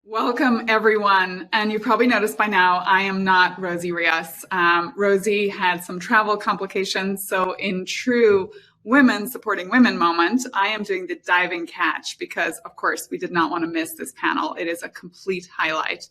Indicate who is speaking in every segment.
Speaker 1: Welcome, everyone. And you probably noticed by now, I am not Rosie Rios. Rosie had some travel complications. So in true women supporting women moment, I am doing the diving catch because, of course, we did not want to miss this panel. It is a complete highlight.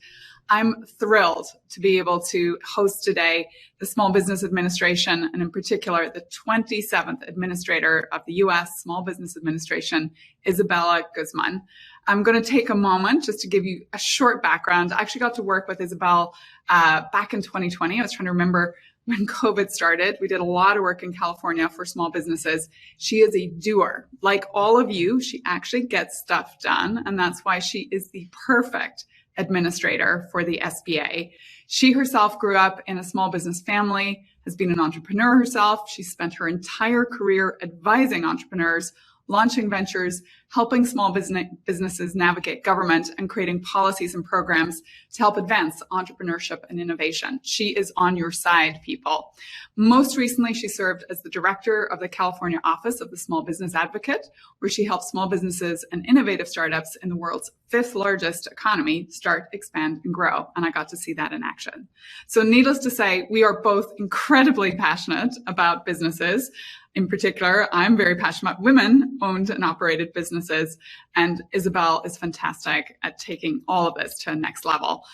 Speaker 1: I'm thrilled to be able to host today the Small Business Administration, and in particular, the 27th Administrator of the U.S. Small Business Administration, Isabella Guzman. I'm going to take a moment just to give you a short background. I actually got to work with Isabel back in 2020. I was trying to remember when COVID started. We did a lot of work in California for small businesses. She is a doer. Like all of you, she actually gets stuff done, and that's why she is the perfect administrator for the SBA. She herself grew up in a small business family, has been an entrepreneur herself. She spent her entire career advising entrepreneurs, launching ventures, helping small businesses navigate government, and creating policies and programs to help advance entrepreneurship and innovation. She is on your side, people. Most recently, she served as the director of the California office of the Small Business Advocate, where she helps small businesses and innovative startups in the world's fifth largest economy start, expand, and grow. And I got to see that in action. So needless to say, we are both incredibly passionate about businesses. In particular, I'm very passionate about women-owned and operated businesses, and Isabel is fantastic at taking all of this to a next level.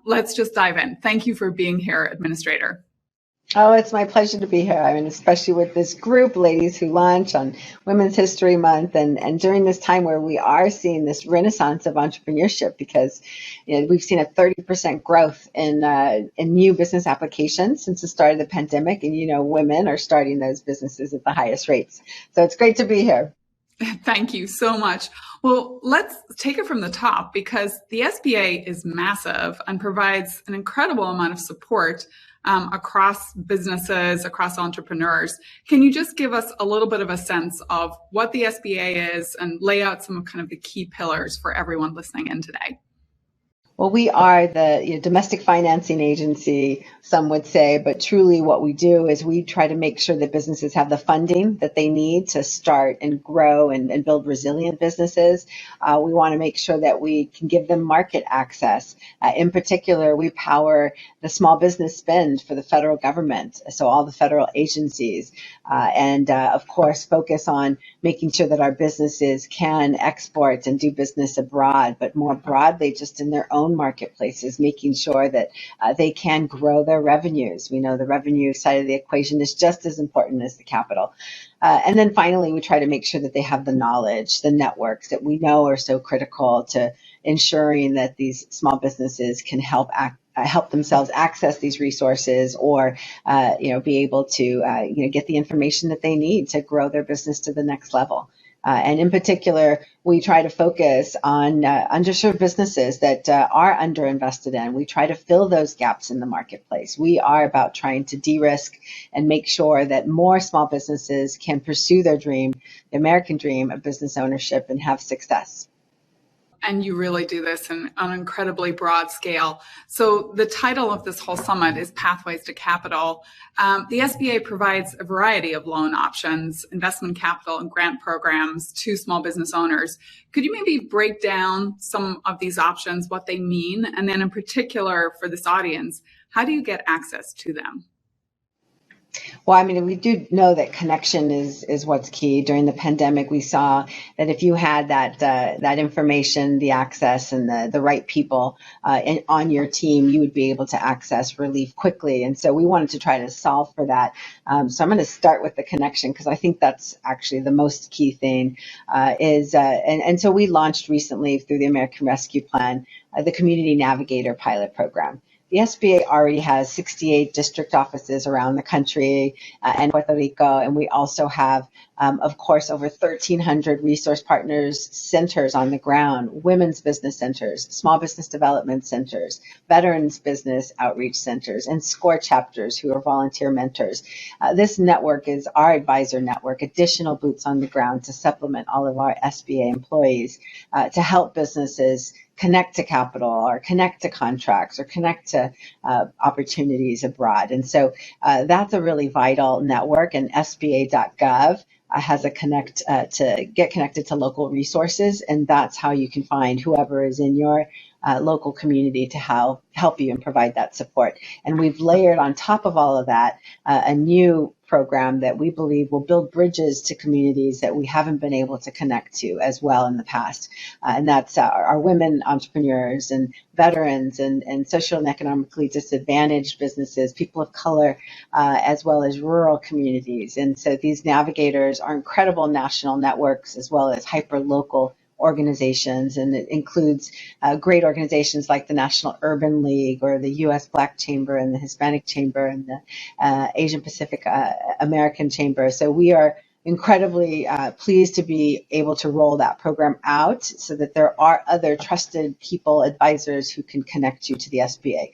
Speaker 1: Let's just dive in. Thank you for being here, Administrator.
Speaker 2: Oh, it's my pleasure to be here. I mean, especially with this group, Ladies Who Launch on Women's History Month, and during this time where we are seeing this renaissance of entrepreneurship, because we've seen a 30% growth in new business applications since the start of the pandemic, and women are starting those businesses at the highest rates. So it's great to be here.
Speaker 1: Thank you so much. Well, let's take it from the top, because the SBA is massive and provides an incredible amount of support across businesses, across entrepreneurs. Can you just give us a little bit of a sense of what the SBA is and lay out some of kind of the key pillars for everyone listening in today?
Speaker 2: Well, we are the domestic financing agency, some would say, but truly what we do is we try to make sure that businesses have the funding that they need to start and grow and build resilient businesses. We want to make sure that we can give them market access. In particular, we power the small business spend for the federal government, so all the federal agencies, and of course, focus on making sure that our businesses can export and do business abroad, but more broadly, just in their own marketplaces, making sure that they can grow their revenues. We know the revenue side of the equation is just as important as the capital. And then finally, we try to make sure that they have the knowledge, the networks that we know are so critical to ensuring that these small businesses can help themselves access these resources, or be able to get the information that they need to grow their business to the next level. And in particular, we try to focus on underserved businesses that are underinvested in. We try to fill those gaps in the marketplace. We are about trying to de-risk and make sure that more small businesses can pursue their dream, the American dream of business ownership, and have success.
Speaker 1: And you really do this on an incredibly broad scale. So the title of this whole summit is Pathways to Capital. The SBA provides a variety of loan options, investment capital, and grant programs to small business owners. Could you maybe break down some of these options, what they mean, and then in particular for this audience, how do you get access to them?
Speaker 2: Well, I mean, we do know that connection is what's key. During the pandemic, we saw that if you had that information, the access, and the right people on your team, you would be able to access relief quickly. And so we wanted to try to solve for that. So I'm going to start with the connection, because I think that's actually the most key thing. And so we launched recently through the American Rescue Plan the Community Navigator pilot program. The SBA already has 68 district offices around the country and Puerto Rico, and we also have, of course, over 1,300 resource partners centers on the ground, women's business centers, small business development centers, veterans business outreach centers, and SCORE chapters who are volunteer mentors. This network is our advisor network, additional boots on the ground to supplement all of our SBA employees to help businesses connect to capital, or connect to contracts, or connect to opportunities abroad. And so that's a really vital network, and SBA.gov has a to get connected to local resources, and that's how you can find whoever is in your local community to help you and provide that support. And we've layered on top of all of that a new program that we believe will build bridges to communities that we haven't been able to connect to as well in the past. And that's our women entrepreneurs and veterans and social and economically disadvantaged businesses, people of color, as well as rural communities. And so these navigators are incredible national networks as well as hyper-local organizations, and it includes great organizations like the National Urban League or the U.S. Black Chamber and the Hispanic Chamber and the Asian Pacific American Chamber. So we are incredibly pleased to be able to roll that program out so that there are other trusted people, advisors who can connect you to the SBA.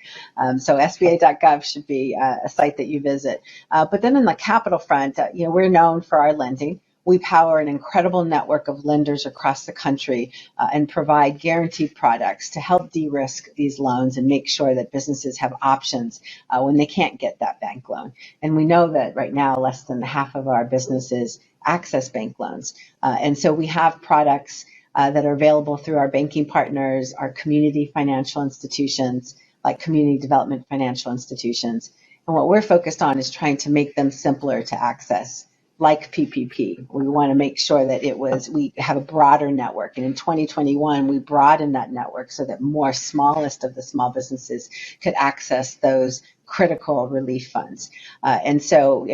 Speaker 2: So SBA.gov should be a site that you visit. But then on the capital front, we're known for our lending. We power an incredible network of lenders across the country and provide guaranteed products to help de-risk these loans and make sure that businesses have options when they can't get that bank loan. And we know that right now less than half of our businesses access bank loans. And so we have products that are available through our banking partners, our community financial institutions, like community development financial institutions. And what we're focused on is trying to make them simpler to access. Like PPP, we want to make sure that we have a broader network. And in 2021, we broadened that network so that more smallest of the small businesses could access those critical relief funds. And so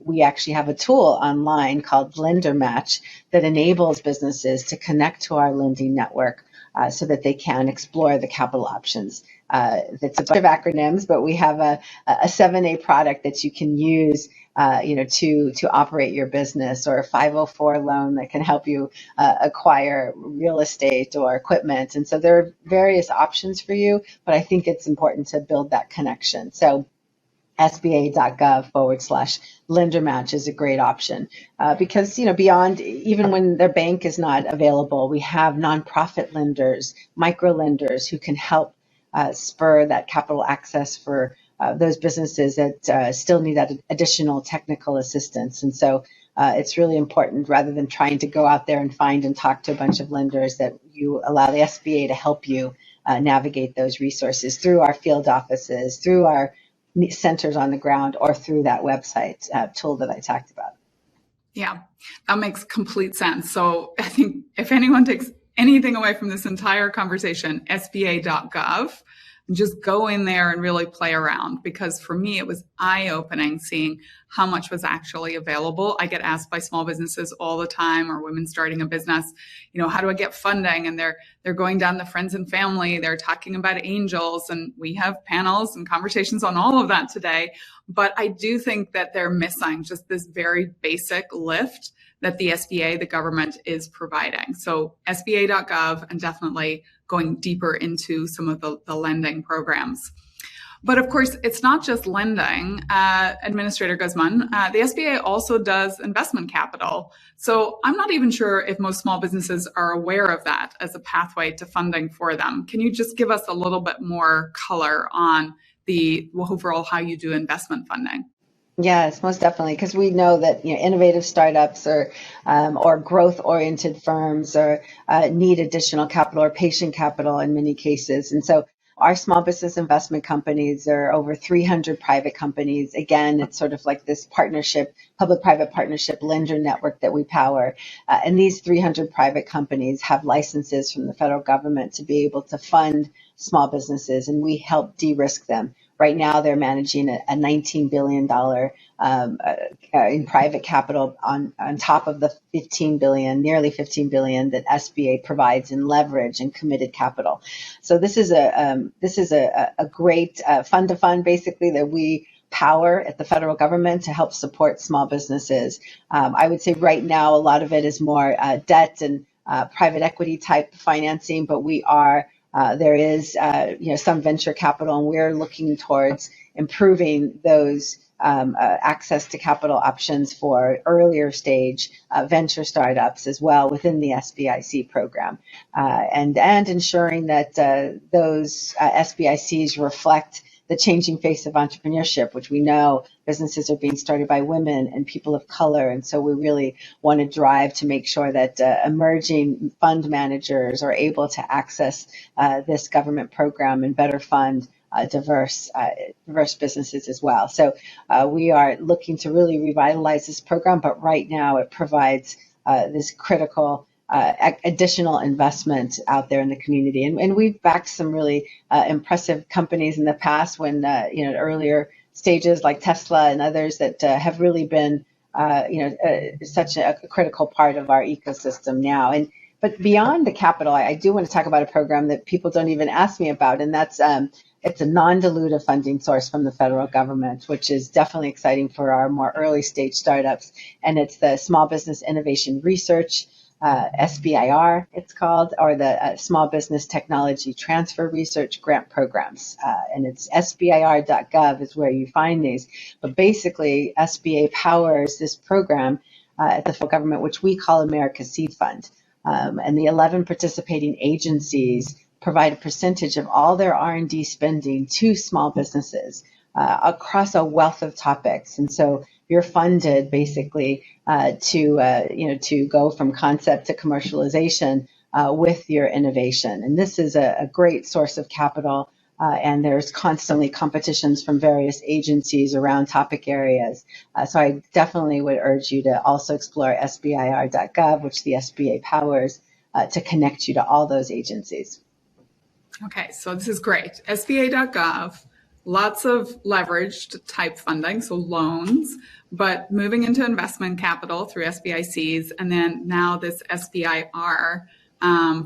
Speaker 2: we actually have a tool online called Lender Match that enables businesses to connect to our lending network so that they can explore the capital options. It's a bunch of acronyms, but we have a 7A product that you can use to operate your business, or a 504 loan that can help you acquire real estate or equipment. And so there are various options for you, but I think it's important to build that connection. So SBA.gov/lender match is a great option because, beyond, even when their bank is not available, we have nonprofit lenders, micro lenders who can help spur that capital access for those businesses that still need that additional technical assistance. And so it's really important, rather than trying to go out there and find and talk to a bunch of lenders, that you allow the SBA to help you navigate those resources through our field offices, through our centers on the ground, or through that website tool that I talked about.
Speaker 1: Yeah, that makes complete sense. So I think if anyone takes anything away from this entire conversation, SBA.gov, just go in there and really play around, because for me, it was eye-opening seeing how much was actually available. I get asked by small businesses all the time, or women starting a business, how do I get funding? And they're going down the friends and family. They're talking about angels, and we have panels and conversations on all of that today. But I do think that they're missing just this very basic lift that the SBA, the government, is providing. So SBA.gov, and definitely going deeper into some of the lending programs. But of course, it's not just lending, Administrator Guzman. The SBA also does investment capital. So I'm not even sure if most small businesses are aware of that as a pathway to funding for them. Can you just give us a little bit more color on the overall how you do investment funding?
Speaker 2: Yes, most definitely, because we know that innovative startups or growth-oriented firms need additional capital or patient capital in many cases, and so our small business investment companies are over 300 private companies. Again, it's sort of like this partnership, public-private partnership lender network that we power, and these 300 private companies have licenses from the federal government to be able to fund small businesses, and we help de-risk them. Right now, they're managing a $19 billion in private capital on top of the nearly $15 billion that SBA provides in leverage and committed capital. So this is a great fund to fund, basically, that we power at the federal government to help support small businesses. I would say right now, a lot of it is more debt and private equity type financing, but there is some venture capital, and we're looking towards improving those access to capital options for earlier stage venture startups as well within the SBIC program, and ensuring that those SBICs reflect the changing face of entrepreneurship, which we know businesses are being started by women and people of color. And so we really want to drive to make sure that emerging fund managers are able to access this government program and better fund diverse businesses as well. So we are looking to really revitalize this program, but right now it provides this critical additional investment out there in the community. And we've backed some really impressive companies in the past when, earlier stages like Tesla and others that have really been, such a critical part of our ecosystem now. But beyond the capital, I do want to talk about a program that people don't even ask me about, and that's it's a non-dilutive funding source from the federal government, which is definitely exciting for our more early stage startups. And it's the Small Business Innovation Research, SBIR it's called, or the Small Business Technology Transfer Research Grant Programs. And it's SBIR.gov is where you find these. But basically, SBA powers this program at the federal government, which we call America's Seed Fund. And the 11 participating agencies provide a percentage of all their R&D spending to small businesses across a wealth of topics. And so you're funded basically to go from concept to commercialization with your innovation. And this is a great source of capital. And there's constantly competitions from various agencies around topic areas. So I definitely would urge you to also explore SBIR.gov, which the SBA powers, to connect you to all those agencies.
Speaker 1: Okay, so this is great. SBA.gov, lots of leveraged type funding, so loans, but moving into investment capital through SBICs, and then now this SBIR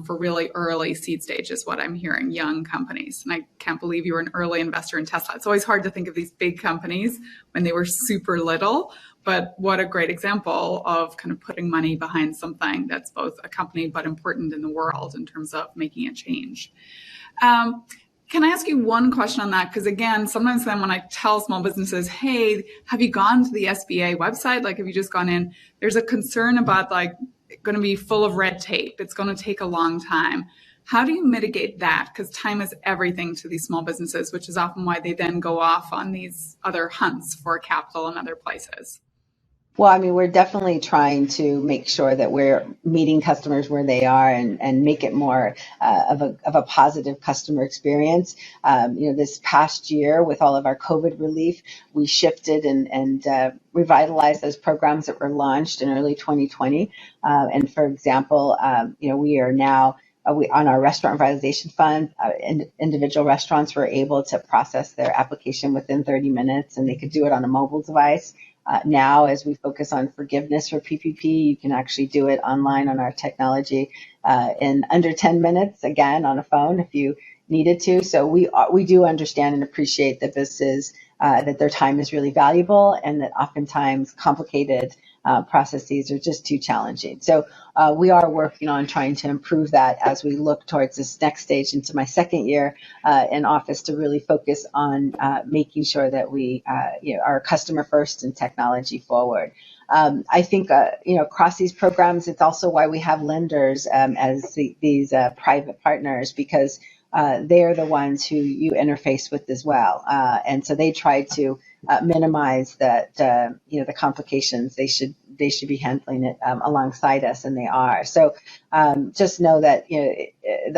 Speaker 1: for really early seed stage is what I'm hearing, young companies. And I can't believe you were an early investor in Tesla. It's always hard to think of these big companies when they were super little, but what a great example of kind of putting money behind something that's both a company but important in the world in terms of making a change. Can I ask you one question on that? Because again, sometimes then when I tell small businesses, hey, have you gone to the SBA website? Like, have you just gone in? There's a concern about like going to be full of red tape. It's going to take a long time. How do you mitigate that? Because time is everything to these small businesses, which is often why they then go off on these other hunts for capital in other places.
Speaker 2: Well, I mean, we're definitely trying to make sure that we're meeting customers where they are and make it more of a positive customer experience. This past year with all of our COVID relief, we shifted and revitalized those programs that were launched in early 2020. And for example, we are now on our restaurant revitalization fund, individual restaurants were able to process their application within 30 minutes, and they could do it on a mobile device. Now, as we focus on forgiveness for PPP, you can actually do it online on our technology in under 10 minutes, again, on a phone if you needed to. So we do understand and appreciate that this is that their time is really valuable and that oftentimes complicated processes are just too challenging. So we are working on trying to improve that as we look towards this next stage into my second year in office to really focus on making sure that we are customer first and technology forward. I think, across these programs, it's also why we have lenders as these private partners, because they're the ones who you interface with as well. And so they try to minimize the complications. They should be handling it alongside us, and they are. So just know that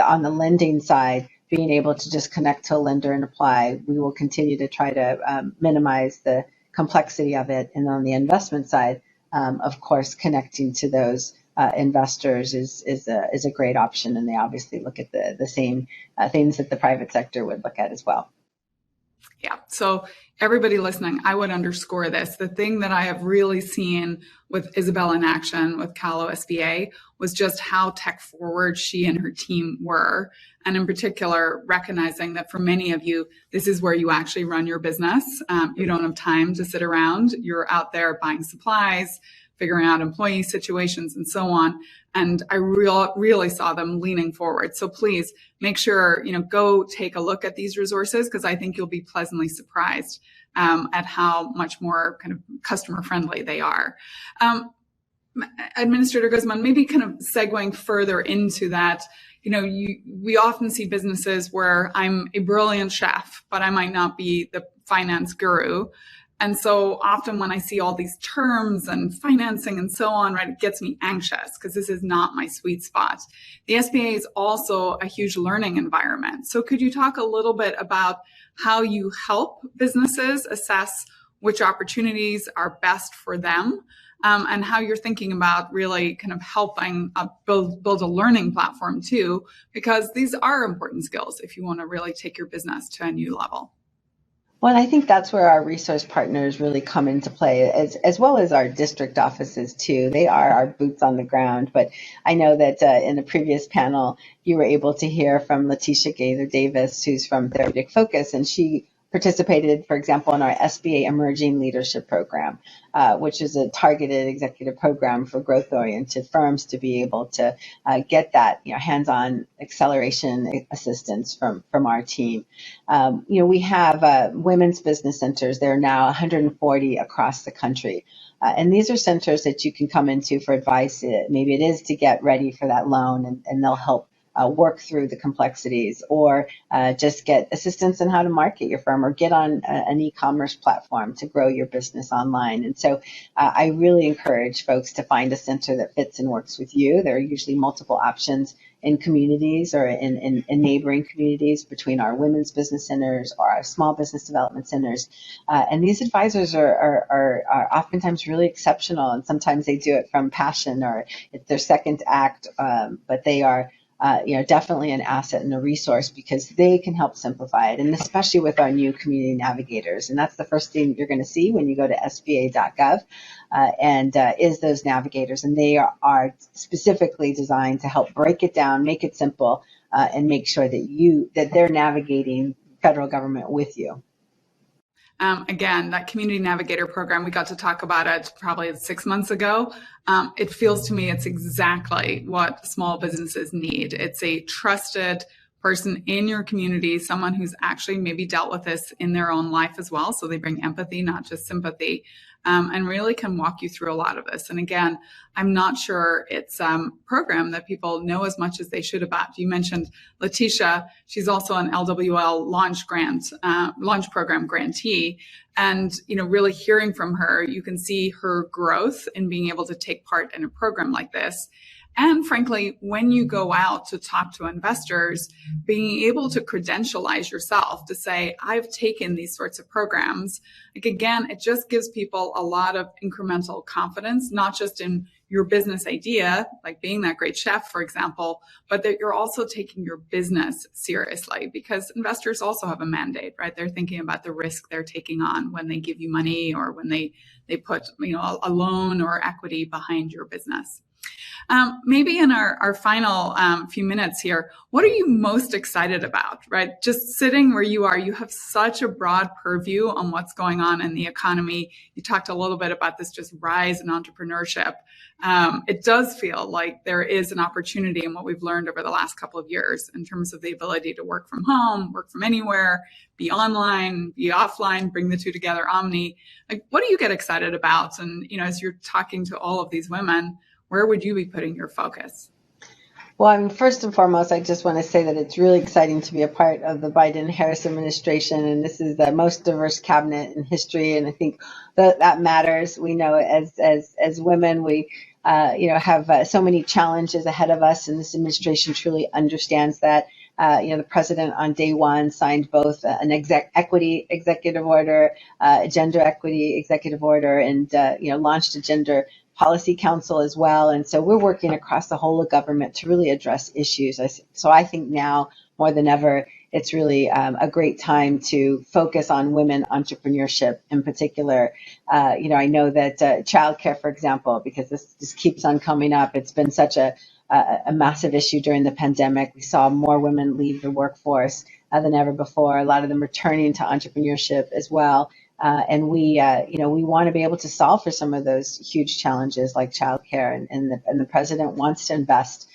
Speaker 2: on the lending side, being able to just connect to a lender and apply, we will continue to try to minimize the complexity of it. And on the investment side, of course, connecting to those investors is a great option, and they obviously look at the same things that the private sector would look at as well.
Speaker 1: Yeah. So everybody listening, I would underscore this. The thing that I have really seen with Isabella in action with Calo SBA was just how tech forward she and her team were. And in particular, recognizing that for many of you, this is where you actually run your business. You don't have time to sit around. You're out there buying supplies, figuring out employee situations and so on. And I really saw them leaning forward. So please make sure, go take a look at these resources, because I think you'll be pleasantly surprised at how much more kind of customer friendly they are. Administrator Guzman, maybe kind of segueing further into that, we often see businesses where I'm a brilliant chef, but I might not be the finance guru. And so often when I see all these terms and financing and so on, right, it gets me anxious because this is not my sweet spot. The SBA is also a huge learning environment. So could you talk a little bit about how you help businesses assess which opportunities are best for them, and how you're thinking about really kind of helping build a learning platform too, because these are important skills if you want to really take your business to a new level.
Speaker 2: Well, I think that's where our resource partners really come into play, as well as our district offices too. They are our boots on the ground. But I know that in the previous panel, you were able to hear from Letitia Gaither Davis, who's from Therapeutic Focus, and she participated, for example, in our SBA Emerging Leadership Program, which is a targeted executive program for growth-oriented firms to be able to get that hands-on acceleration assistance from our team. We have women's business centers. There are now 140 across the country. And these are centers that you can come into for advice. Maybe it is to get ready for that loan, and they'll help work through the complexities, or just get assistance in how to market your firm, or get on an e-commerce platform to grow your business online. And so I really encourage folks to find a center that fits and works with you. There are usually multiple options in communities or in neighboring communities between our women's business centers or our small business development centers. And these advisors are oftentimes really exceptional, and sometimes they do it from passion, or it's their second act, but they are definitely an asset and a resource because they can help simplify it, and especially with our new community navigators. And that's the first thing you're going to see when you go to sba.gov, is those navigators. And they are specifically designed to help break it down, make it simple, and make sure that they're navigating federal government with you.
Speaker 1: Again, that Community Navigator Program, we got to talk about it probably 6 months ago. It feels to me it's exactly what small businesses need. It's a trusted person in your community, someone who's actually maybe dealt with this in their own life as well. So they bring empathy, not just sympathy, and really can walk you through a lot of this. And again, I'm not sure it's a program that people know as much as they should about. You mentioned Letitia. She's also an LWL launch program grantee. And, really hearing from her, you can see her growth in being able to take part in a program like this. And frankly, when you go out to talk to investors, being able to credentialize yourself to say, I've taken these sorts of programs, again, it just gives people a lot of incremental confidence, not just in your business idea, like being that great chef, for example, but that you're also taking your business seriously, because investors also have a mandate, right? They're thinking about the risk they're taking on when they give you money, or when they put, a loan or equity behind your business. Maybe in our final few minutes here, what are you most excited about, right? Just sitting where you are, you have such a broad purview on what's going on in the economy. You talked a little bit about this just rise in entrepreneurship. It does feel like there is an opportunity in what we've learned over the last couple of years in terms of the ability to work from home, work from anywhere, be online, be offline, bring the two together, omni. Like, what do you get excited about? And, as you're talking to all of these women, where would you be putting your focus?
Speaker 2: Well, first and foremost, I just want to say that it's really exciting to be a part of the Biden-Harris administration, and this is the most diverse cabinet in history, and I think that matters. We know as women, we have so many challenges ahead of us, and this administration truly understands that. The president on day one signed both an equity executive order, a gender equity executive order, and launched a gender policy council as well. And so we're working across the whole of government to really address issues. So I think now more than ever, it's really a great time to focus on women entrepreneurship in particular. I know that childcare, for example, because this keeps on coming up, it's been such a massive issue during the pandemic. We saw more women leave the workforce than ever before, a lot of them returning to entrepreneurship as well. And we want to be able to solve for some of those huge challenges like childcare, and the president wants to invest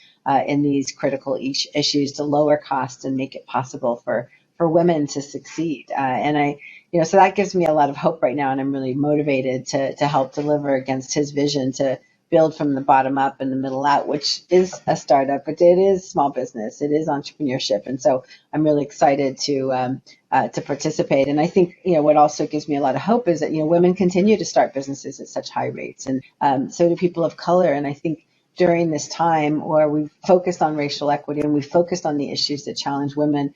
Speaker 2: in these critical issues to lower costs and make it possible for women to succeed. So that gives me a lot of hope right now, and I'm really motivated to help deliver against his vision to build from the bottom up and the middle out, which is a startup, but it is small business, it is entrepreneurship. And so I'm really excited to participate. And I think, what also gives me a lot of hope is that, women continue to start businesses at such high rates, and so do people of color. And I think during this time where we've focused on racial equity and we've focused on the issues that challenge women,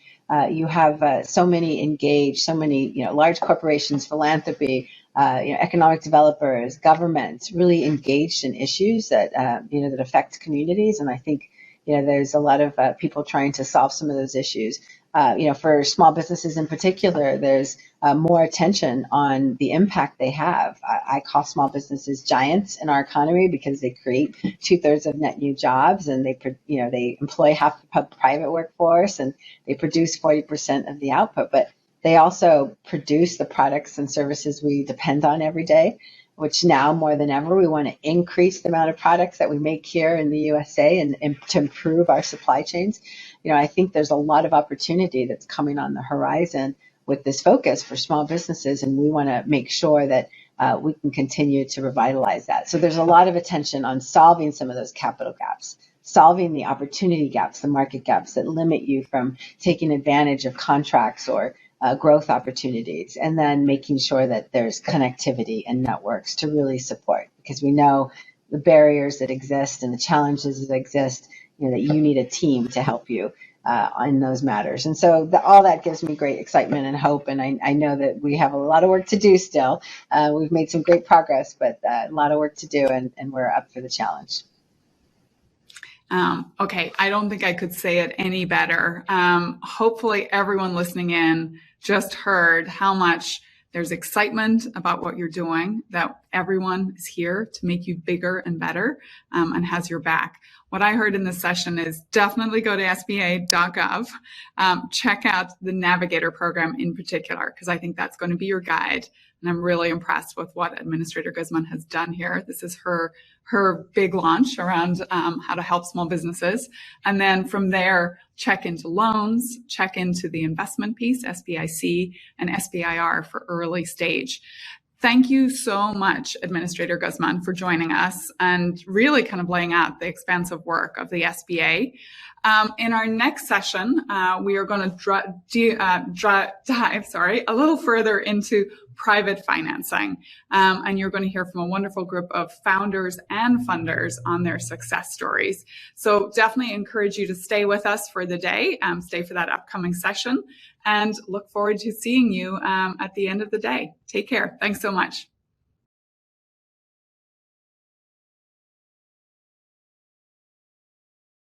Speaker 2: you have so many engaged, so many, large corporations, philanthropy, economic developers, governments really engaged in issues that, that affect communities. And I think, there's a lot of people trying to solve some of those issues. For small businesses in particular, there's more attention on the impact they have. I call small businesses giants in our economy because they create 2/3 of net new jobs, and they employ half the private workforce, and they produce 40% of the output. But they also produce the products and services we depend on every day, which now more than ever, we want to increase the amount of products that we make here in the USA and to improve our supply chains. I think there's a lot of opportunity that's coming on the horizon with this focus for small businesses, and we want to make sure that we can continue to revitalize that. So there's a lot of attention on solving some of those capital gaps, solving the opportunity gaps, the market gaps that limit you from taking advantage of contracts or growth opportunities, and then making sure that there's connectivity and networks to really support, because we know the barriers that exist and the challenges that exist, that you need a team to help you in those matters. And so all that gives me great excitement and hope, and I know that we have a lot of work to do still. We've made some great progress, but a lot of work to do, and we're up for the challenge.
Speaker 1: Okay, I don't think I could say it any better. Hopefully everyone listening in just heard how much there's excitement about what you're doing, that everyone is here to make you bigger and better, and has your back. What I heard in this session is definitely go to sba.gov, check out the Navigator program in particular, because I think that's going to be your guide. And I'm really impressed with what Administrator Guzman has done here. This is her big launch around how to help small businesses. And then from there, check into loans, check into the investment piece, SBIC and SBIR for early stage. Thank you so much, Administrator Guzman, for joining us and really kind of laying out the expansive work of the SBA. In our next session, we are going to dive a little further into private financing. And you're going to hear from a wonderful group of founders and funders on their success stories. So definitely encourage you to stay with us for the day, stay for that upcoming session, and look forward to seeing you at the end of the day. Take care. Thanks so much.